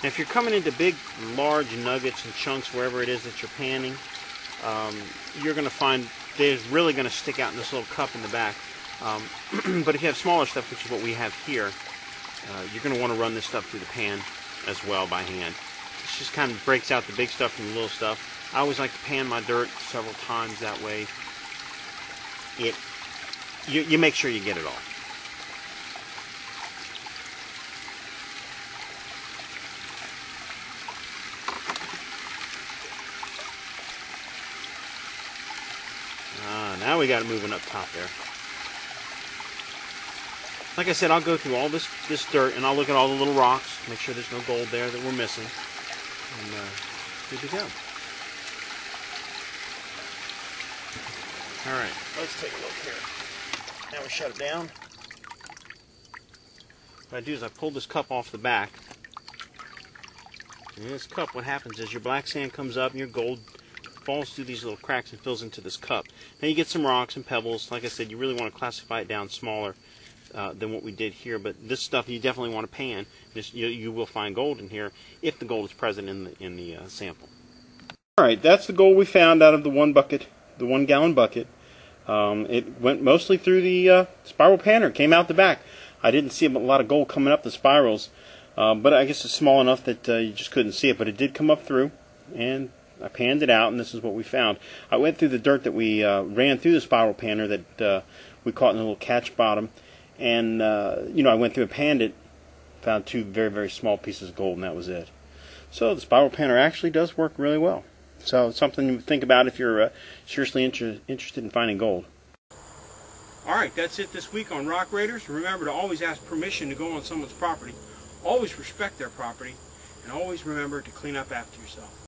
Now, if you're coming into big, large nuggets and chunks, wherever it is that you're panning, you're going to find they're really going to stick out in this little cup in the back. But if you have smaller stuff, which is what we have here, you're going to want to run this stuff through the pan as well by hand. It just kind of breaks out the big stuff from the little stuff. I always like to pan my dirt several times that way. You make sure you get it all. Now we got it moving up top there. Like I said, I'll go through all this dirt and I'll look at all the little rocks, make sure there's no gold there that we're missing, and good to go. All right, let's take a look here. Now we shut it down. What I do is I pull this cup off the back. And in this cup, what happens is your black sand comes up and your gold falls through these little cracks and fills into this cup. Now you get some rocks and pebbles. Like I said, you really want to classify it down smaller than what we did here, but this stuff you definitely want to pan. You will find gold in here if the gold is present in the sample. All right, that's the gold we found out of the 1 bucket, the 1 gallon bucket. It went mostly through the spiral panner, came out the back. I didn't see a lot of gold coming up the spirals, but I guess it's small enough that you just couldn't see it, but it did come up through, and I panned it out, and this is what we found. I went through the dirt that we ran through the spiral panner that we caught in a little catch bottom, and I went through and panned it, found 2 very, very small pieces of gold, and that was it. So the spiral panner actually does work really well. So it's something to think about if you're seriously interested in finding gold. All right, that's it this week on Rock Raiders. Remember to always ask permission to go on someone's property. Always respect their property, and always remember to clean up after yourself.